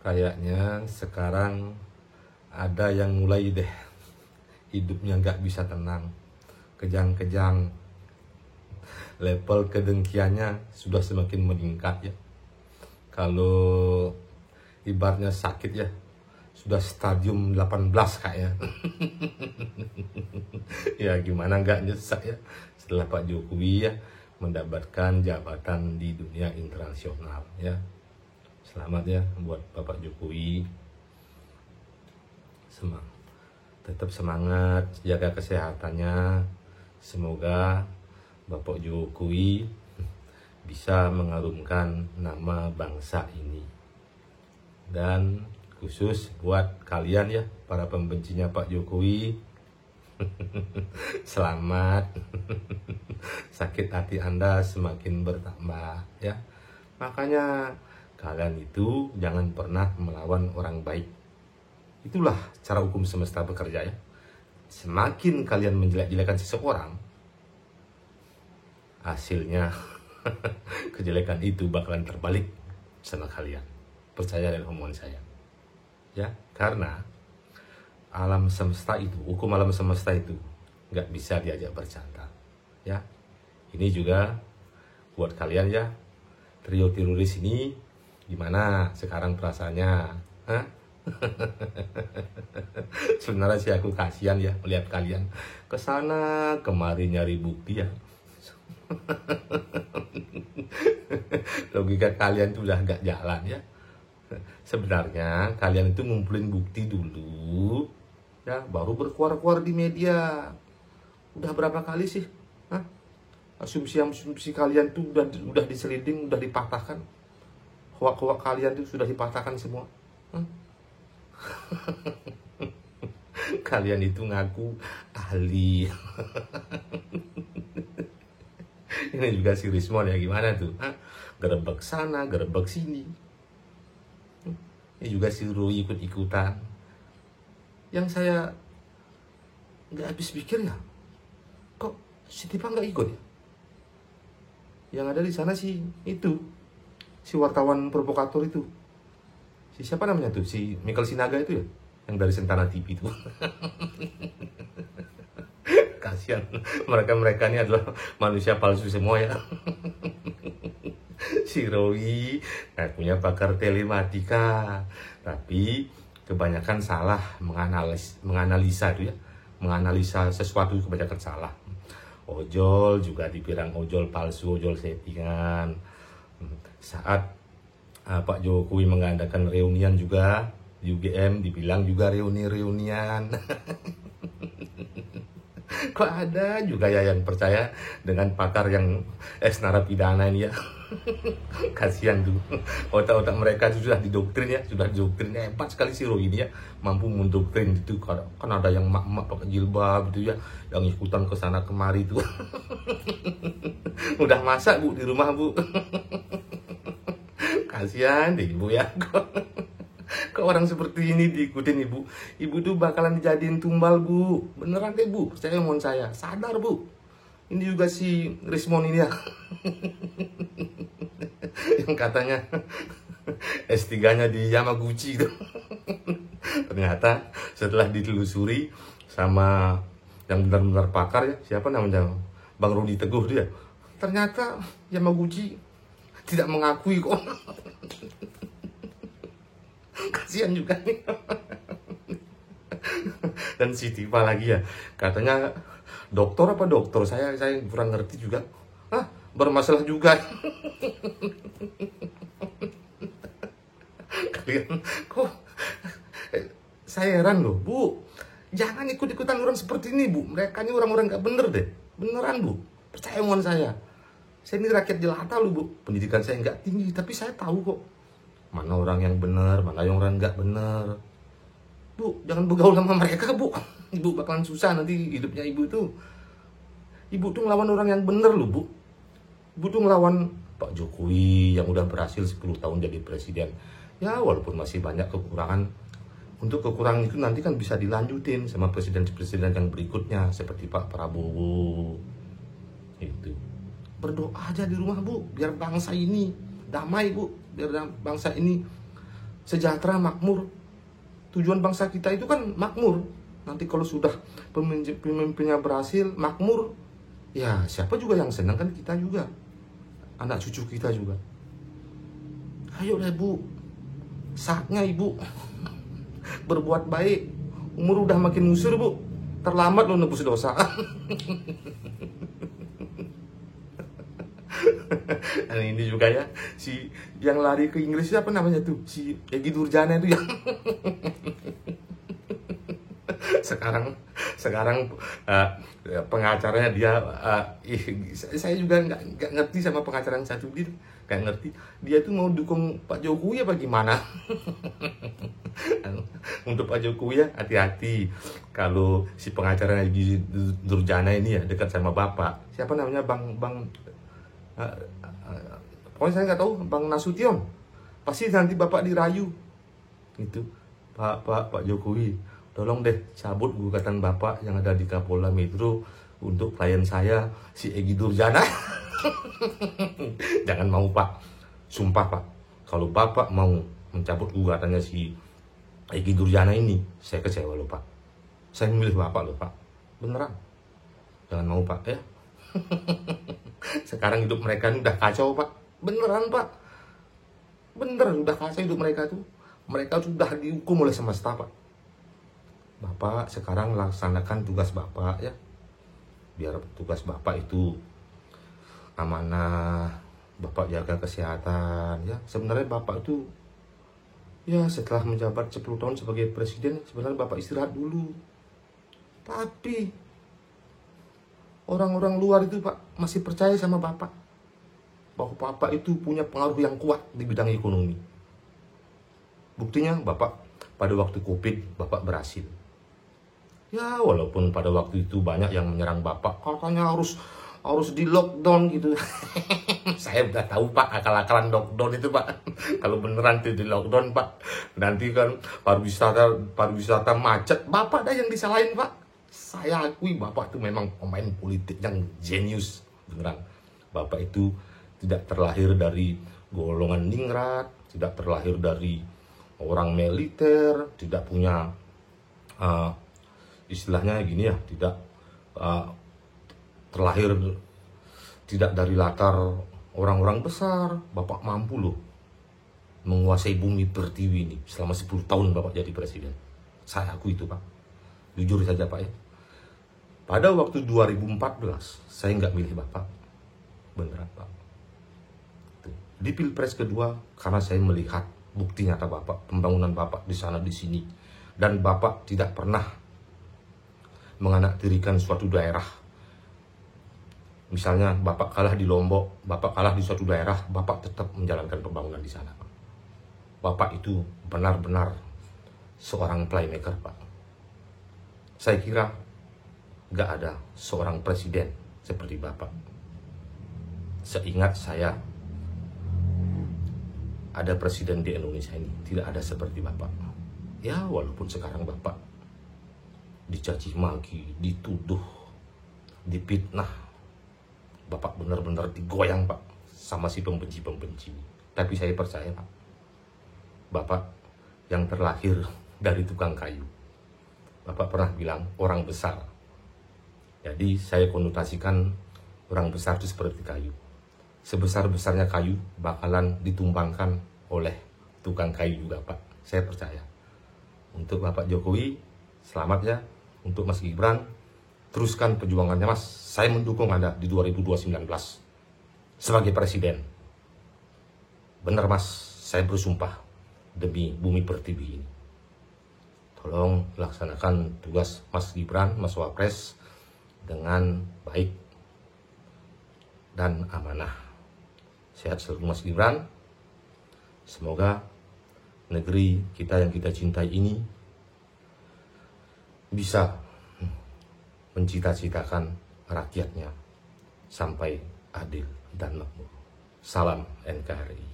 Kayaknya sekarang ada yang mulai deh hidupnya nggak bisa tenang, kejang-kejang, level kedengkiannya sudah semakin meningkat ya. Kalau ibaratnya sakit ya, sudah stadium 18 kayaknya. Ya gimana nggak nyesek ya setelah Pak Jokowi ya mendapatkan jabatan di dunia internasional ya. Selamat ya buat Bapak Jokowi. Tetap semangat, jaga kesehatannya. Semoga Bapak Jokowi bisa mengharumkan nama bangsa ini. Dan khusus buat kalian ya, para pembencinya Pak Jokowi, selamat. Sakit hati Anda semakin bertambah ya. Makanya kalian itu jangan pernah melawan orang baik. Itulah cara hukum semesta bekerja ya. Semakin kalian menjelek-jelekan seseorang, hasilnya kejelekan itu bakalan terbalik sama kalian. Percaya dengan omongan saya. Ya, karena alam semesta itu, hukum alam semesta itu nggak bisa diajak bercanda. Ya, ini juga buat kalian ya, trio teroris ini gimana sekarang perasaannya? Hah? Sebenarnya sih aku kasihan ya melihat kalian kesana kemari nyari bukti ya. Logika kalian tuh udah gak jalan ya. Sebenarnya kalian itu ngumpulin bukti dulu ya, baru berkuar-kuar di media. Udah berapa kali sih? Hah? Asumsi kalian tuh udah diseliding, udah dipatahkan. Hoak-hoak kalian tuh sudah dipatahkan semua. Kalian itu ngaku ahli. Ini juga si Rismon ya, gimana tuh? Gerebek sana, gerebek sini. Ini juga si Rui ikut-ikutan. Yang saya nggak habis pikir ya, kok si Tipa nggak ikut ya? Yang ada di sana si wartawan provokator itu. Si siapa namanya tuh? Si Michael Sinaga itu ya? Yang dari Sentana TV itu. Kasihan. Mereka ini adalah manusia palsu semua ya. Si Rowi punya pakar telematika. Tapi kebanyakan salah menganalisa itu ya. Menganalisa sesuatu kebanyakan salah. Ojol juga dibilang ojol palsu, ojol settingan. Saat Pak Jokowi mengadakan reunian juga di UGM, dibilang juga reunian. Kok ada juga ya yang percaya dengan pakar yang narapidana ini ya. Kasihan tuh, otak-otak mereka itu sudah didoktrin ya, hebat sekali si Roy ini ya, mampu mendoktrin itu. Kan ada yang mak-mak pakai jilbab gitu ya, yang ikutan ke sana kemari tuh. Udah masak Bu di rumah Bu. Kasihan deh Ibu ya. Kok orang seperti ini diikutin Ibu? Ibu tuh bakalan dijadiin tumbal Bu. Beneran deh Bu, percaya omongan saya. Sadar Bu. Ini juga si Rismon ini ya. Yang katanya S3-nya di Yamaguchi itu. Ternyata setelah ditelusuri sama yang benar-benar pakar ya, siapa namanya? Bang Rudi Teguh dia. Ternyata Yamaguchi tidak mengakui kok. Kasihan juga nih. Dan si Tifa lagi ya, katanya dokter apa dokter, saya kurang ngerti juga. Bermasalah juga. Kalian kok saya heran loh Bu, jangan ikut-ikutan orang seperti ini Bu. Mereka ini orang-orang gak bener deh, beneran Bu, percaya omongan saya ini rakyat jelata loh Bu. Pendidikan saya nggak tinggi, tapi saya tahu kok mana orang yang benar, mana yang orang nggak benar. Bu, jangan bergaul sama mereka Bu. Ibu bakalan susah nanti hidupnya Ibu tuh. Ibu tuh ngelawan orang yang benar loh Bu. Ibu tuh ngelawan Pak Jokowi yang udah berhasil 10 tahun jadi presiden. Ya walaupun masih banyak kekurangan. Untuk kekurangan itu nanti kan bisa dilanjutin sama presiden-presiden yang berikutnya seperti Pak Prabowo. Itu. Berdoa aja di rumah Bu, biar bangsa ini damai Bu, biar bangsa ini sejahtera, makmur. Tujuan bangsa kita itu kan makmur. Nanti kalau sudah pemimpinnya berhasil, makmur, ya siapa juga yang senang kan, kita juga, anak cucu kita juga. Ayolah Bu, saatnya Ibu berbuat baik. Umur udah makin ngusur Bu, terlambat lo nebus dosa. Dan ini juga ya, si yang lari ke Inggris apa namanya tuh, si Egy Nurjana itu yang sekarang pengacaranya dia, saya juga nggak ngerti sama pengacara yang satu dia, nggak ngerti dia itu mau dukung Pak Jokowi apa gimana. Untuk Pak Jokowi ya hati-hati, kalau si pengacara Egy Nurjana ini ya dekat sama Bapak siapa namanya, Bang pokoknya saya nggak tahu, Bang Nasution, pasti nanti Bapak dirayu gitu. Pak Jokowi, tolong deh cabut gugatan Bapak yang ada di Kapolda Metro untuk klien saya si Egy Nurjana. Jangan mau Pak, sumpah Pak, kalau Bapak mau mencabut gugatannya si Egy Nurjana ini, saya kecewa loh Pak. Saya memilih Bapak loh Pak, beneran. Jangan mau Pak ya. Sekarang hidup mereka ini udah kacau Pak, beneran Pak, bener udah kacau hidup mereka tuh. Mereka sudah dihukum oleh semesta Pak. Bapak sekarang laksanakan tugas Bapak ya, biar tugas Bapak itu amanah, Bapak jaga kesehatan ya. Sebenarnya Bapak itu ya setelah menjabat 10 tahun sebagai presiden, sebenarnya Bapak istirahat dulu. Tapi orang-orang luar itu Pak masih percaya sama Bapak, bahwa Bapak itu punya pengaruh yang kuat di bidang ekonomi. Buktinya Bapak pada waktu Covid Bapak berhasil. Ya walaupun pada waktu itu banyak yang menyerang Bapak, katanya harus di lockdown gitu. Saya udah tahu Pak akal-akalan lockdown itu Pak. Kalau beneran itu di lockdown Pak, nanti kan pariwisata macet, Bapak dah yang disalahin Pak. Saya akui Bapak itu memang pemain politik yang jenius, beneran. Bapak itu tidak terlahir dari golongan ningrat, tidak terlahir dari orang militer, tidak punya istilahnya gini ya, tidak terlahir tidak dari latar orang-orang besar. Bapak mampu loh menguasai bumi pertiwi ini selama 10 tahun Bapak jadi presiden. Saya akui itu Pak, jujur saja Pak ya. Pada waktu 2014 saya nggak milih Bapak, beneran Pak. Di Pilpres kedua karena saya melihat bukti nyata Bapak, pembangunan Bapak di sana di sini, dan Bapak tidak pernah menganaktirikan suatu daerah. Misalnya Bapak kalah di Lombok, Bapak kalah di suatu daerah, Bapak tetap menjalankan pembangunan di sana. Bapak itu benar-benar seorang playmaker Pak. Saya kira gak ada seorang presiden seperti Bapak. Seingat saya, ada presiden di Indonesia ini tidak ada seperti Bapak. Ya walaupun sekarang Bapak dicaci maki, dituduh, dipitnah, Bapak benar-benar digoyang Pak sama si pembenci-pembenci. Tapi saya percaya Pak, Bapak yang terlahir dari tukang kayu. Bapak pernah bilang orang besar. Jadi saya konotasikan orang besar itu seperti kayu. Sebesar-besarnya kayu bakalan ditumbangkan oleh tukang kayu juga Pak. Saya percaya. Untuk Bapak Jokowi, selamat ya. Untuk Mas Gibran, teruskan perjuangannya Mas. Saya mendukung Anda di 2019 sebagai presiden. Benar Mas, saya bersumpah demi bumi pertiwi ini. Tolong laksanakan tugas Mas Gibran, Mas Wapres dengan baik dan amanah. Sehat selalu Mas Gibran. Semoga negeri kita yang kita cintai ini bisa mencita-citakan rakyatnya sampai adil dan makmur. Salam NKRI.